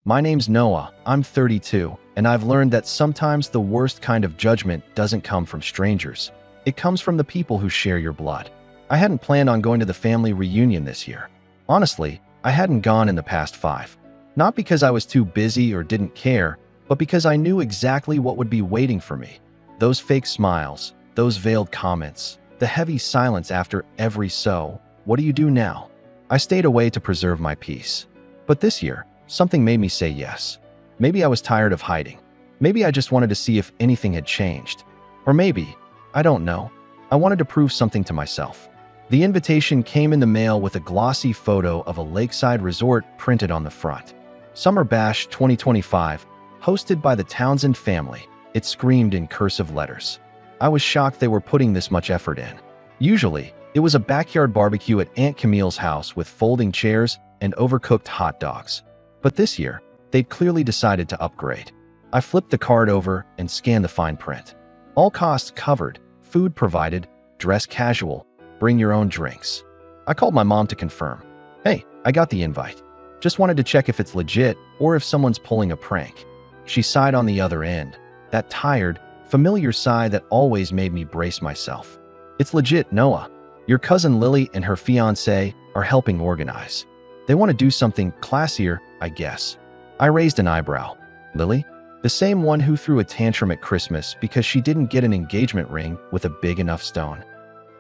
My name's Noah, I'm 32, and I've learned that sometimes the worst kind of judgment doesn't come from strangers. It comes from the people who share your blood. I hadn't planned on going to the family reunion this year. Honestly, I hadn't gone in the past 5. Not because I was too busy or didn't care, but because I knew exactly what would be waiting for me. Those fake smiles, those veiled comments, the heavy silence after every "so, what do you do now?" I stayed away to preserve my peace. But this year, something made me say yes. Maybe I was tired of hiding. Maybe I just wanted to see if anything had changed. Or maybe, I don't know, I wanted to prove something to myself. The invitation came in the mail with a glossy photo of a lakeside resort printed on the front. Summer Bash 2025, hosted by the Townsend family. It screamed in cursive letters. I was shocked they were putting this much effort in. Usually, it was a backyard barbecue at Aunt Camille's house with folding chairs and overcooked hot dogs. But this year, they'd clearly decided to upgrade. I flipped the card over and scanned the fine print. All costs covered, food provided, dress casual, bring your own drinks. I called my mom to confirm. Hey, I got the invite. Just wanted to check if it's legit or if someone's pulling a prank. She sighed on the other end, that tired, familiar sigh that always made me brace myself. It's legit, Noah. Your cousin Lily and her fiancé are helping organize. They want to do something classier, I guess. I raised an eyebrow. Lily? The same one who threw a tantrum at Christmas because she didn't get an engagement ring with a big enough stone.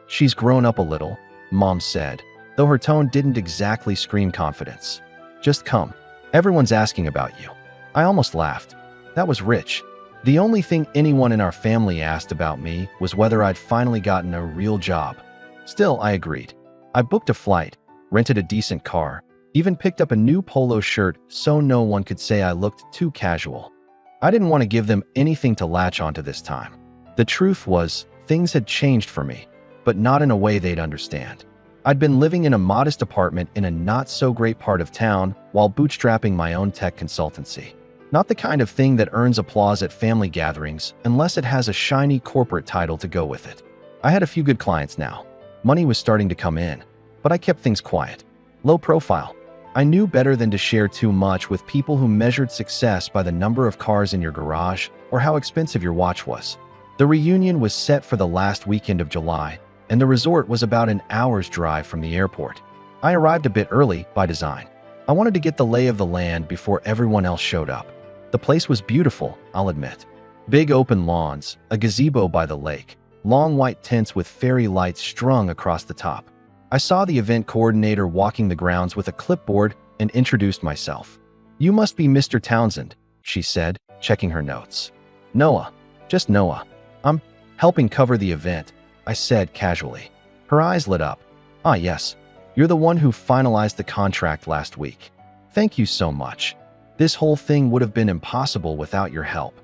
She's grown up a little, Mom said, though her tone didn't exactly scream confidence. Just come. Everyone's asking about you. I almost laughed. That was rich. The only thing anyone in our family asked about me was whether I'd finally gotten a real job. Still, I agreed. I booked a flight, rented a decent car, even picked up a new polo shirt so no one could say I looked too casual. I didn't want to give them anything to latch onto this time. The truth was, things had changed for me, but not in a way they'd understand. I'd been living in a modest apartment in a not-so-great part of town while bootstrapping my own tech consultancy. Not the kind of thing that earns applause at family gatherings unless it has a shiny corporate title to go with it. I had a few good clients now. Money was starting to come in, but I kept things quiet. Low profile. I knew better than to share too much with people who measured success by the number of cars in your garage or how expensive your watch was. The reunion was set for the last weekend of July, and the resort was about an hour's drive from the airport. I arrived a bit early by design. I wanted to get the lay of the land before everyone else showed up. The place was beautiful, I'll admit. Big open lawns, a gazebo by the lake, long white tents with fairy lights strung across the top. I saw the event coordinator walking the grounds with a clipboard and introduced myself. You must be Mr. Townsend, she said, checking her notes. Noah. Just Noah. I'm helping cover the event, I said casually. Her eyes lit up. Ah, yes. You're the one who finalized the contract last week. Thank you so much. This whole thing would have been impossible without your help.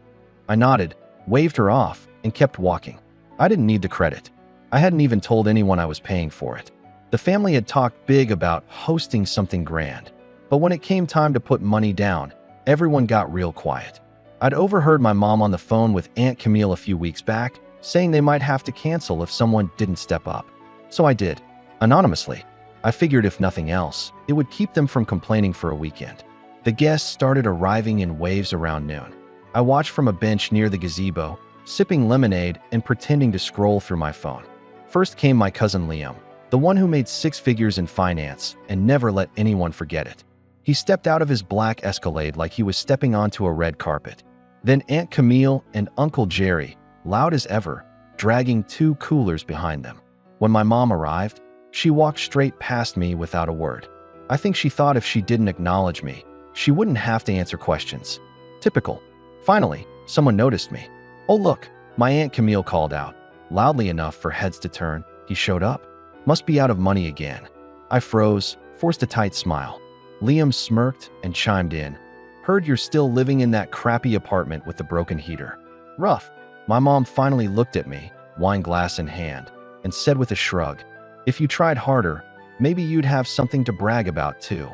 I nodded, waved her off, and kept walking. I didn't need the credit. I hadn't even told anyone I was paying for it. The family had talked big about hosting something grand, but when it came time to put money down, everyone got real quiet. I'd overheard my mom on the phone with Aunt Camille a few weeks back, saying they might have to cancel if someone didn't step up. So I did, anonymously. I figured if nothing else, it would keep them from complaining for a weekend. The guests started arriving in waves around noon. I watched from a bench near the gazebo, sipping lemonade and pretending to scroll through my phone. First came my cousin Liam, the one who made 6 figures in finance and never let anyone forget it. He stepped out of his black Escalade like he was stepping onto a red carpet. Then Aunt Camille and Uncle Jerry, loud as ever, dragging 2 coolers behind them. When my mom arrived, she walked straight past me without a word. I think she thought if she didn't acknowledge me, she wouldn't have to answer questions. Typical. Finally, someone noticed me. Oh look, my Aunt Camille called out, loudly enough for heads to turn. He showed up. Must be out of money again. I froze, forced a tight smile. Liam smirked and chimed in. Heard you're still living in that crappy apartment with the broken heater. Rough. My mom finally looked at me, wine glass in hand, and said with a shrug, if you tried harder, maybe you'd have something to brag about too.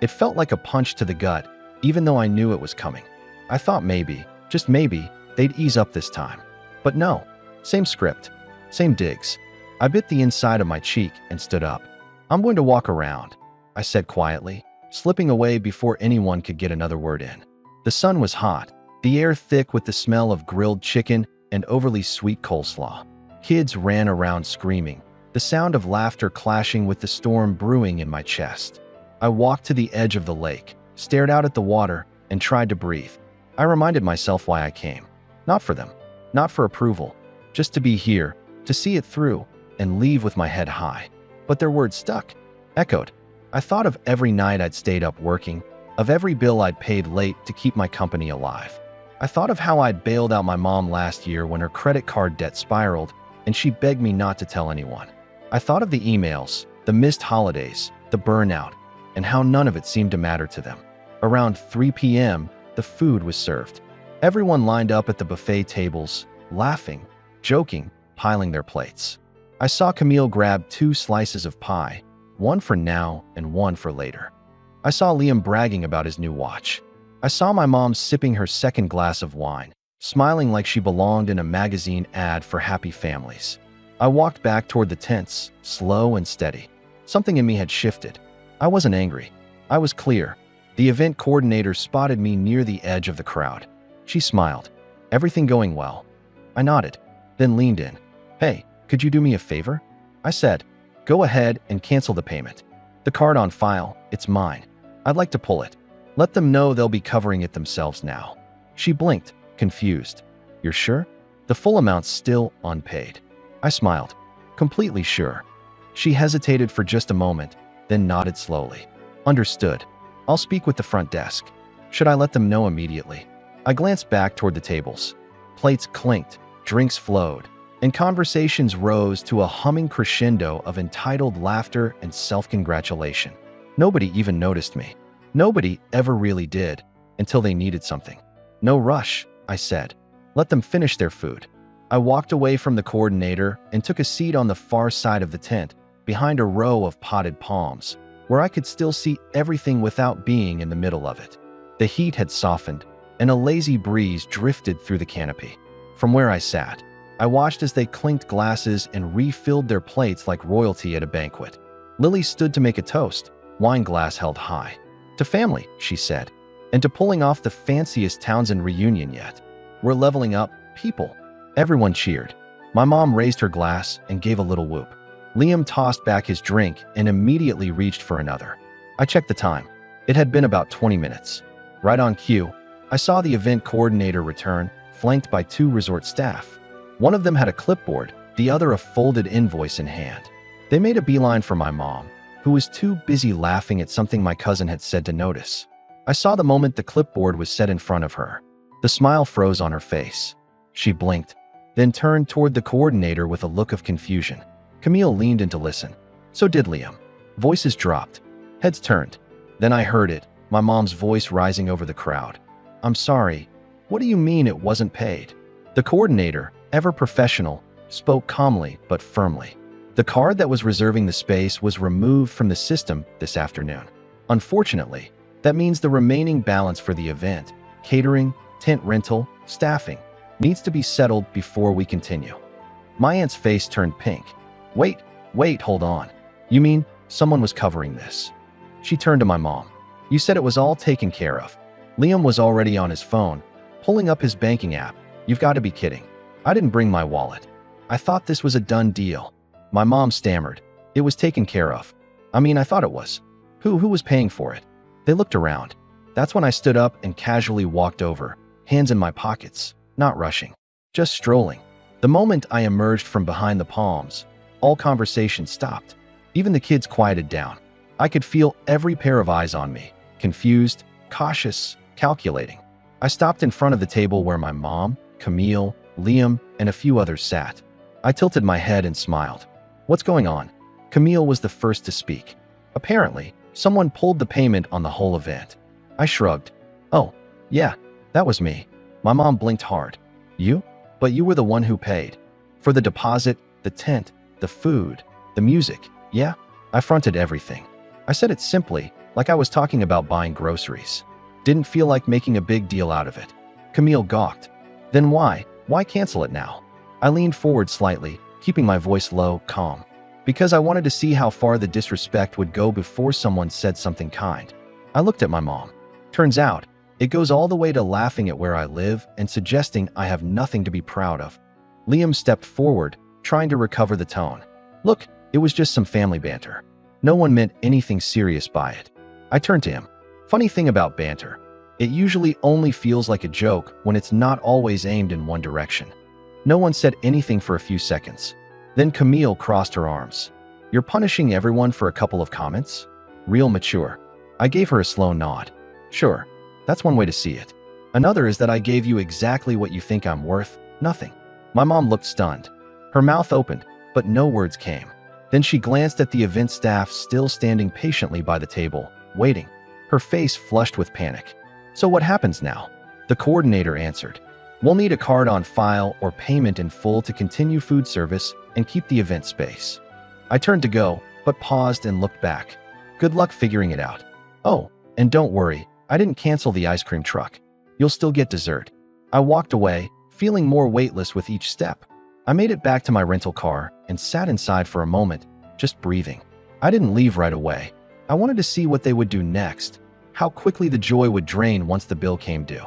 It felt like a punch to the gut, even though I knew it was coming. I thought maybe, just maybe, they'd ease up this time. But no. Same script. Same digs. I bit the inside of my cheek and stood up. I'm going to walk around, I said quietly, slipping away before anyone could get another word in. The sun was hot, the air thick with the smell of grilled chicken and overly sweet coleslaw. Kids ran around screaming, the sound of laughter clashing with the storm brewing in my chest. I walked to the edge of the lake, stared out at the water, and tried to breathe. I reminded myself why I came. Not for them, not for approval, just to be here, to see it through, and leave with my head high. But their words stuck, echoed. I thought of every night I'd stayed up working, of every bill I'd paid late to keep my company alive. I thought of how I'd bailed out my mom last year when her credit card debt spiraled and she begged me not to tell anyone. I thought of the emails, the missed holidays, the burnout, and how none of it seemed to matter to them. Around 3 p.m., the food was served. Everyone lined up at the buffet tables, laughing, joking, piling their plates. I saw Camille grab 2 slices of pie, one for now and one for later. I saw Liam bragging about his new watch. I saw my mom sipping her second glass of wine, smiling like she belonged in a magazine ad for happy families. I walked back toward the tents, slow and steady. Something in me had shifted. I wasn't angry. I was clear. The event coordinator spotted me near the edge of the crowd. She smiled. Everything going well? I nodded, then leaned in. Hey, could you do me a favor? I said. Go ahead and cancel the payment. The card on file, it's mine. I'd like to pull it. Let them know they'll be covering it themselves now. She blinked, confused. You're sure? The full amount's still unpaid. I smiled, completely sure. She hesitated for just a moment, then nodded slowly. Understood. I'll speak with the front desk. Should I let them know immediately? I glanced back toward the tables. Plates clinked, drinks flowed, and conversations rose to a humming crescendo of entitled laughter and self-congratulation. Nobody even noticed me. Nobody ever really did, until they needed something. No rush, I said. Let them finish their food. I walked away from the coordinator and took a seat on the far side of the tent, behind a row of potted palms, where I could still see everything without being in the middle of it. The heat had softened, and a lazy breeze drifted through the canopy. From where I sat, I watched as they clinked glasses and refilled their plates like royalty at a banquet. Lily stood to make a toast, wine glass held high. To family, she said, and to pulling off the fanciest Townsend reunion yet. We're leveling up, people. Everyone cheered. My mom raised her glass and gave a little whoop. Liam tossed back his drink and immediately reached for another. I checked the time. It had been about 20 minutes. Right on cue, I saw the event coordinator return, flanked by 2 resort staff. One of them had a clipboard, the other a folded invoice in hand. They made a beeline for my mom, who was too busy laughing at something my cousin had said to notice. I saw the moment the clipboard was set in front of her. The smile froze on her face. She blinked, then turned toward the coordinator with a look of confusion. Camille leaned in to listen. So did Liam. Voices dropped. Heads turned. Then I heard it, my mom's voice rising over the crowd. I'm sorry. What do you mean it wasn't paid? The coordinator, ever professional, spoke calmly but firmly. The card that was reserving the space was removed from the system this afternoon. Unfortunately, that means the remaining balance for the event, catering, tent rental, staffing, needs to be settled before we continue. My aunt's face turned pink. Wait, hold on. You mean someone was covering this? She turned to my mom. You said it was all taken care of. Liam was already on his phone, pulling up his banking app. You've got to be kidding. I didn't bring my wallet. I thought this was a done deal. My mom stammered. It was taken care of. I thought it was. Who was paying for it? They looked around. That's when I stood up and casually walked over, hands in my pockets, not rushing, just strolling. The moment I emerged from behind the palms, all conversation stopped. Even the kids quieted down. I could feel every pair of eyes on me, confused, cautious, calculating. I stopped in front of the table where my mom, Camille, Liam, and a few others sat. I tilted my head and smiled. What's going on? Camille was the first to speak. Apparently, someone pulled the payment on the whole event. I shrugged. Oh, yeah, that was me. My mom blinked hard. You? But you were the one who paid. For the deposit, the tent, the food, the music, yeah? I fronted everything. I said it simply, like I was talking about buying groceries. Didn't feel like making a big deal out of it. Camille gawked. Then why? Why cancel it now? I leaned forward slightly, keeping my voice low, calm. Because I wanted to see how far the disrespect would go before someone said something kind. I looked at my mom. Turns out, it goes all the way to laughing at where I live and suggesting I have nothing to be proud of. Liam stepped forward, trying to recover the tone. Look, it was just some family banter. No one meant anything serious by it. I turned to him. Funny thing about banter, it usually only feels like a joke when it's not always aimed in one direction. No one said anything for a few seconds. Then Camille crossed her arms. You're punishing everyone for a couple of comments? Real mature. I gave her a slow nod. Sure, that's one way to see it. Another is that I gave you exactly what you think I'm worth, nothing. My mom looked stunned. Her mouth opened, but no words came. Then she glanced at the event staff still standing patiently by the table, waiting. Her face flushed with panic. So what happens now? The coordinator answered. We'll need a card on file or payment in full to continue food service and keep the event space. I turned to go, but paused and looked back. Good luck figuring it out. Oh, and don't worry, I didn't cancel the ice cream truck. You'll still get dessert. I walked away, feeling more weightless with each step. I made it back to my rental car and sat inside for a moment, just breathing. I didn't leave right away. I wanted to see what they would do next, how quickly the joy would drain once the bill came due.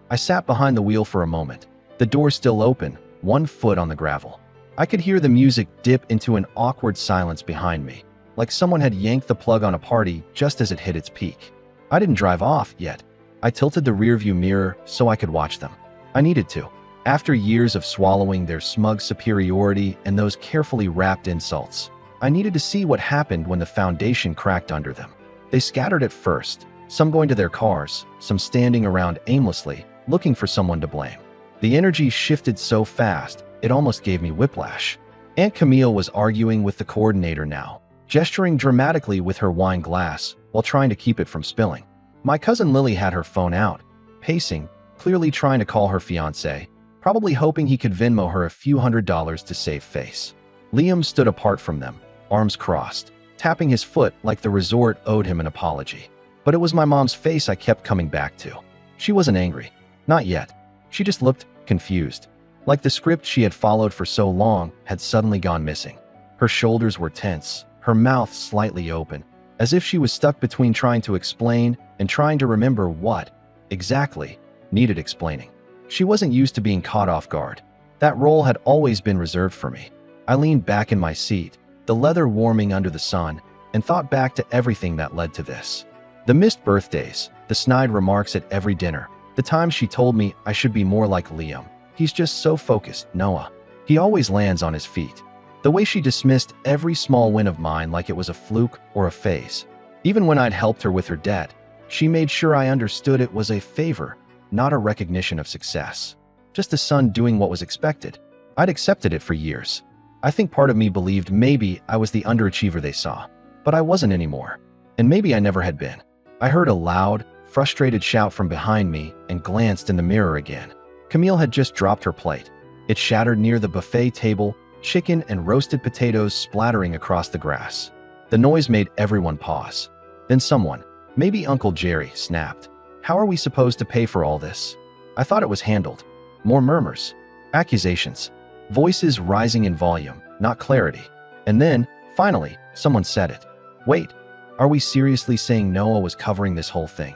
I sat behind the wheel for a moment, the door still open, one foot on the gravel. I could hear the music dip into an awkward silence behind me, like someone had yanked the plug on a party just as it hit its peak. I didn't drive off yet. I tilted the rearview mirror so I could watch them. I needed to. After years of swallowing their smug superiority and those carefully wrapped insults, I needed to see what happened when the foundation cracked under them. They scattered at first, some going to their cars, some standing around aimlessly, looking for someone to blame. The energy shifted so fast, it almost gave me whiplash. Aunt Camille was arguing with the coordinator now, gesturing dramatically with her wine glass while trying to keep it from spilling. My cousin Lily had her phone out, pacing, clearly trying to call her fiancé, probably hoping he could Venmo her a few $100s to save face. Liam stood apart from them, arms crossed, tapping his foot like the resort owed him an apology. But it was my mom's face I kept coming back to. She wasn't angry. Not yet. She just looked confused, like the script she had followed for so long had suddenly gone missing. Her shoulders were tense, her mouth slightly open, as if she was stuck between trying to explain and trying to remember what, exactly, needed explaining. She wasn't used to being caught off guard. That role had always been reserved for me. I leaned back in my seat, the leather warming under the sun, and thought back to everything that led to this. The missed birthdays, the snide remarks at every dinner, the time she told me I should be more like Liam. He's just so focused, Noah. He always lands on his feet. The way she dismissed every small win of mine like it was a fluke or a phase. Even when I'd helped her with her debt, she made sure I understood it was a favor, not a recognition of success. Just a son doing what was expected. I'd accepted it for years. I think part of me believed maybe I was the underachiever they saw, but I wasn't anymore. And maybe I never had been. I heard a loud, frustrated shout from behind me and glanced in the mirror again. Camille had just dropped her plate. It shattered near the buffet table, chicken and roasted potatoes splattering across the grass. The noise made everyone pause. Then someone, maybe Uncle Jerry, snapped. How are we supposed to pay for all this? I thought it was handled. More murmurs. Accusations. Voices rising in volume, not clarity. And then, finally, someone said it. Wait, are we seriously saying Noah was covering this whole thing?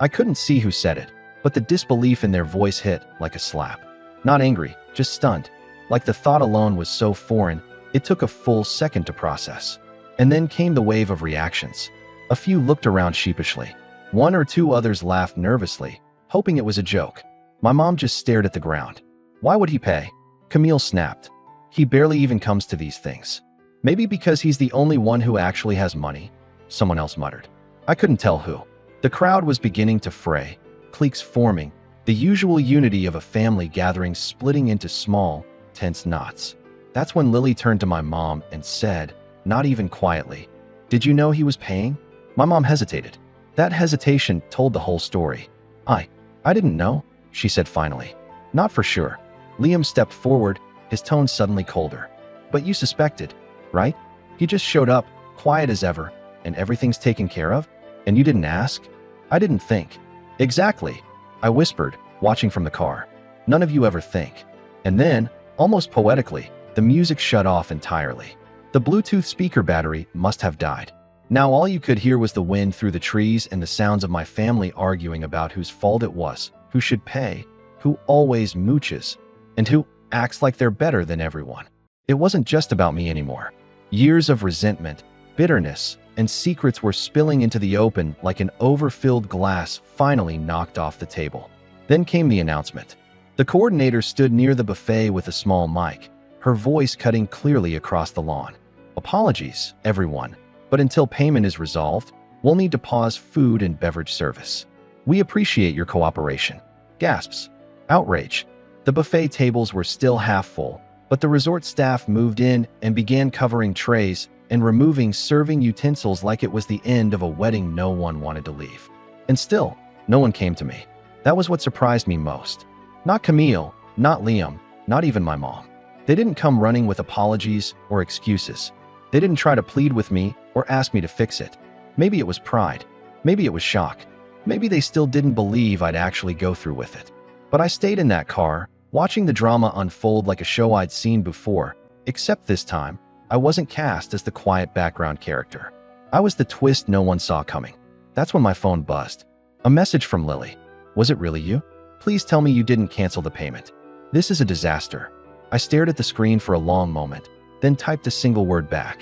I couldn't see who said it, but the disbelief in their voice hit like a slap. Not angry, just stunned. Like the thought alone was so foreign, it took a full second to process. And then came the wave of reactions. A few looked around sheepishly. One or two others laughed nervously, hoping it was a joke. My mom just stared at the ground. Why would he pay? Camille snapped. He barely even comes to these things. Maybe because he's the only one who actually has money, someone else muttered. I couldn't tell who. The crowd was beginning to fray, cliques forming, the usual unity of a family gathering splitting into small, tense knots. That's when Lily turned to my mom and said, not even quietly, "Did you know he was paying?" My mom hesitated. That hesitation told the whole story. I didn't know, she said finally. Not for sure. Liam stepped forward, his tone suddenly colder. But you suspected, right? He just showed up, quiet as ever, and everything's taken care of? And you didn't ask? I didn't think. Exactly, I whispered, watching from the car. None of you ever think. And then, almost poetically, the music shut off entirely. The Bluetooth speaker battery must have died. Now all you could hear was the wind through the trees and the sounds of my family arguing about whose fault it was, who should pay, who always mooches, and who acts like they're better than everyone. It wasn't just about me anymore. Years of resentment, bitterness, and secrets were spilling into the open like an overfilled glass finally knocked off the table. Then came the announcement. The coordinator stood near the buffet with a small mic, her voice cutting clearly across the lawn. Apologies, everyone, but until payment is resolved, we'll need to pause food and beverage service. We appreciate your cooperation. Gasps. Outrage. The buffet tables were still half full, but the resort staff moved in and began covering trays and removing serving utensils like it was the end of a wedding no one wanted to leave. And still, no one came to me. That was what surprised me most. Not Camille, not Liam, not even my mom. They didn't come running with apologies or excuses. They didn't try to plead with me or ask me to fix it. Maybe it was pride. Maybe it was shock. Maybe they still didn't believe I'd actually go through with it. But I stayed in that car, watching the drama unfold like a show I'd seen before, except this time, I wasn't cast as the quiet background character. I was the twist no one saw coming. That's when my phone buzzed. A message from Lily. Was it really you? Please tell me you didn't cancel the payment. This is a disaster. I stared at the screen for a long moment, then typed a single word back.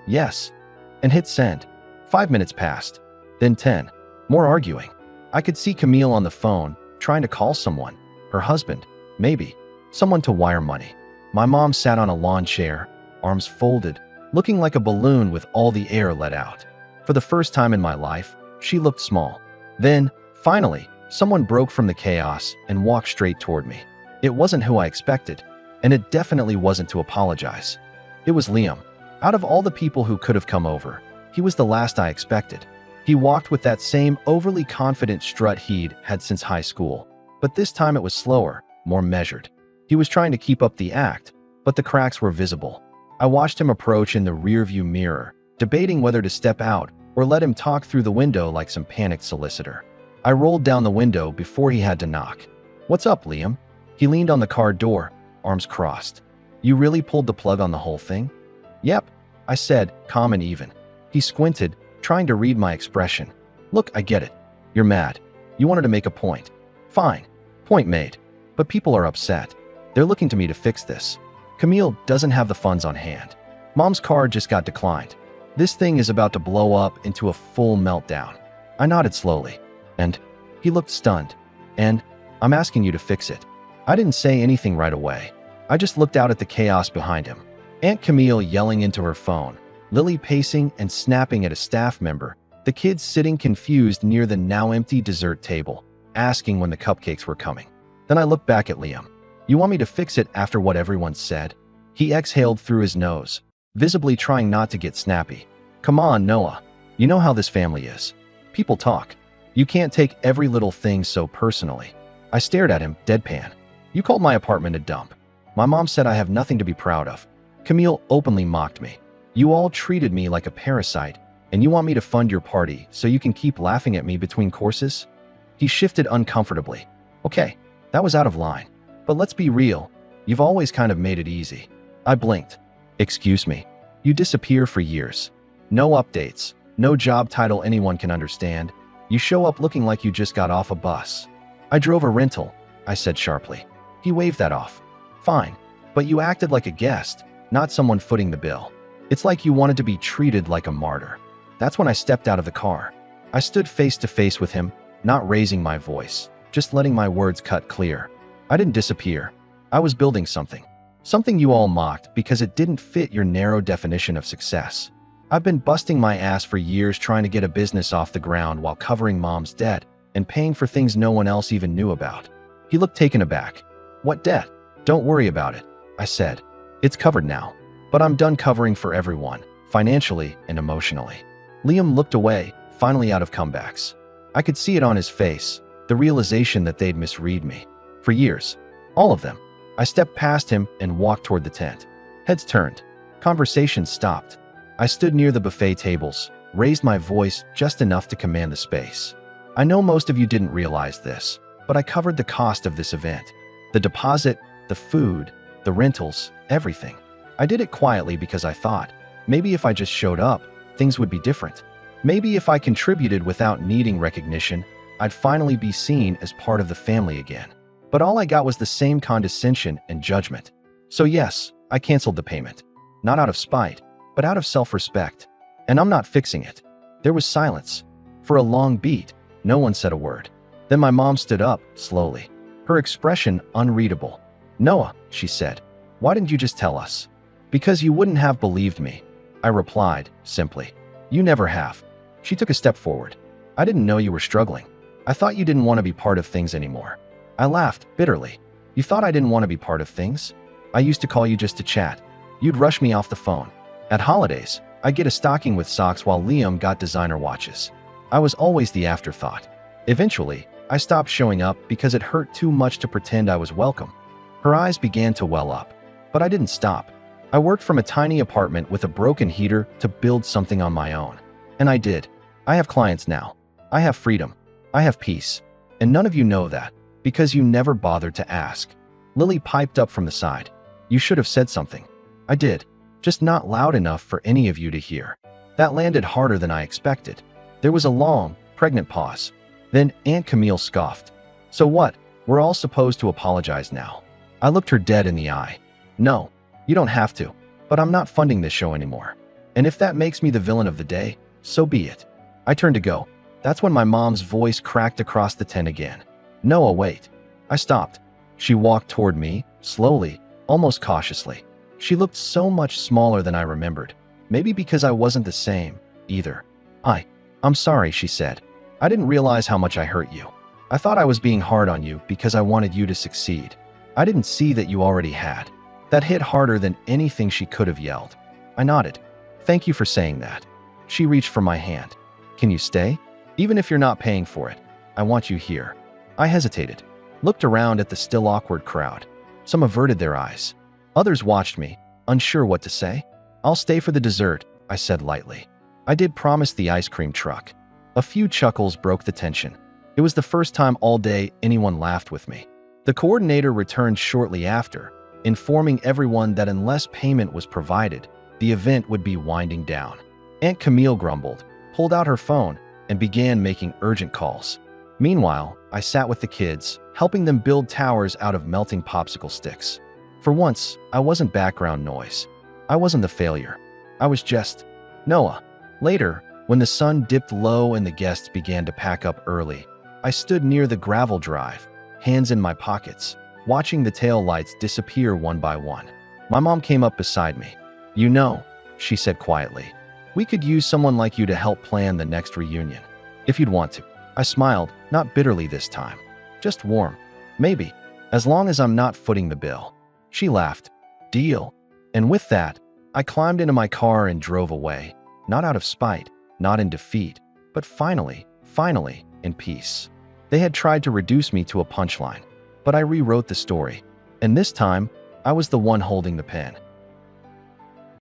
Yes. And hit send. 5 minutes passed. Then 10. More arguing. I could see Camille on the phone, trying to call someone. Her husband. Maybe. Someone to wire money. My mom sat on a lawn chair, arms folded, looking like a balloon with all the air let out. For the first time in my life, she looked small. Then, finally, someone broke from the chaos and walked straight toward me. It wasn't who I expected, and it definitely wasn't to apologize. It was Liam. Out of all the people who could have come over, he was the last I expected. He walked with that same overly confident strut he'd had since high school, but this time it was slower, more measured. He was trying to keep up the act, but the cracks were visible. I watched him approach in the rearview mirror, debating whether to step out or let him talk through the window like some panicked solicitor. I rolled down the window before he had to knock. "What's up, Liam?" He leaned on the car door, arms crossed. "You really pulled the plug on the whole thing?" "Yep," I said, calm and even. He squinted, trying to read my expression. "Look, I get it. You're mad. You wanted to make a point. Fine. Point made. But people are upset. They're looking to me to fix this. Camille doesn't have the funds on hand. Mom's car just got declined. This thing is about to blow up into a full meltdown." I nodded slowly. "And?" He looked stunned. "And I'm asking you to fix it." I didn't say anything right away. I just looked out at the chaos behind him. Aunt Camille yelling into her phone, Lily pacing and snapping at a staff member, the kids sitting confused near the now empty dessert table, asking when the cupcakes were coming. Then I looked back at Liam. "You want me to fix it after what everyone said?" He exhaled through his nose, visibly trying not to get snappy. "Come on, Noah. You know how this family is. People talk. You can't take every little thing so personally." I stared at him, deadpan. "You called my apartment a dump. My mom said I have nothing to be proud of." Camille openly mocked me. "You all treated me like a parasite, and you want me to fund your party so you can keep laughing at me between courses?" He shifted uncomfortably. "Okay, that was out of line. But let's be real. You've always kind of made it easy." I blinked. "Excuse me. You disappear for years. No updates, no job title anyone can understand. You show up looking like you just got off a bus." "I drove a rental," I said sharply. He waved that off. "Fine, but you acted like a guest, not someone footing the bill. It's like you wanted to be treated like a martyr." That's when I stepped out of the car. I stood face to face with him, not raising my voice, just letting my words cut clear. I didn't disappear. I was building something. Something you all mocked because it didn't fit your narrow definition of success. I've been busting my ass for years trying to get a business off the ground while covering Mom's debt and paying for things no one else even knew about. He looked taken aback. "What debt?" "Don't worry about it," I said. "It's covered now. But I'm done covering for everyone, financially and emotionally." Liam looked away, finally out of comebacks. I could see it on his face, the realization that they'd misread me. For years. All of them. I stepped past him and walked toward the tent. Heads turned. Conversation stopped. I stood near the buffet tables, raised my voice just enough to command the space. "I know most of you didn't realize this, but I covered the cost of this event. The deposit, the food, the rentals, everything. I did it quietly because I thought, maybe if I just showed up, things would be different. Maybe if I contributed without needing recognition, I'd finally be seen as part of the family again. But all I got was the same condescension and judgment. So yes, I canceled the payment. Not out of spite, but out of self-respect. And I'm not fixing it. There was silence. For a long beat, no one said a word. Then my mom stood up, slowly. Her expression unreadable. "Noah," she said, "why didn't you just tell us?" "Because you wouldn't have believed me," I replied, simply. "You never have." She took a step forward. "I didn't know you were struggling. I thought you didn't want to be part of things anymore." I laughed, bitterly. "You thought I didn't want to be part of things? I used to call you just to chat. You'd rush me off the phone. At holidays, I'd get a stocking with socks while Liam got designer watches. I was always the afterthought. Eventually, I stopped showing up because it hurt too much to pretend I was welcome." Her eyes began to well up. But I didn't stop. I worked from a tiny apartment with a broken heater to build something on my own. And I did. I have clients now. I have freedom. I have peace. And none of you know that, because you never bothered to ask. Lily piped up from the side. "You should have said something." I did, just not loud enough for any of you to hear. That landed harder than I expected. There was a long, pregnant pause. Then Aunt Camille scoffed. "So what? We're all supposed to apologize now?" I looked her dead in the eye. "No, you don't have to, but I'm not funding this show anymore. And if that makes me the villain of the day, so be it." I turned to go. That's when my mom's voice cracked across the tent again. "Noah, wait." I stopped. She walked toward me, slowly, almost cautiously. She looked so much smaller than I remembered. Maybe because I wasn't the same, either. I'm sorry," she said. "I didn't realize how much I hurt you. I thought I was being hard on you because I wanted you to succeed. I didn't see that you already had." That hit harder than anything she could have yelled. I nodded. "Thank you for saying that." She reached for my hand. "Can you stay? Even if you're not paying for it. I want you here." I hesitated, looked around at the still awkward crowd. Some averted their eyes. Others watched me, unsure what to say. "I'll stay for the dessert," I said lightly. I did promise the ice cream truck. A few chuckles broke the tension. It was the first time all day anyone laughed with me. The coordinator returned shortly after, informing everyone that unless payment was provided, the event would be winding down. Aunt Camille grumbled, pulled out her phone, and began making urgent calls. Meanwhile, I sat with the kids, helping them build towers out of melting popsicle sticks. For once, I wasn't background noise. I wasn't the failure. I was just Noah. Later, when the sun dipped low and the guests began to pack up early, I stood near the gravel drive, hands in my pockets, watching the tail lights disappear one by one. My mom came up beside me. "You know," she said quietly, "we could use someone like you to help plan the next reunion. If you'd want to." I smiled, not bitterly this time, just warm. "Maybe, as long as I'm not footing the bill." She laughed. "Deal." And with that, I climbed into my car and drove away, not out of spite, not in defeat, but finally, in peace. They had tried to reduce me to a punchline, but I rewrote the story. And this time, I was the one holding the pen.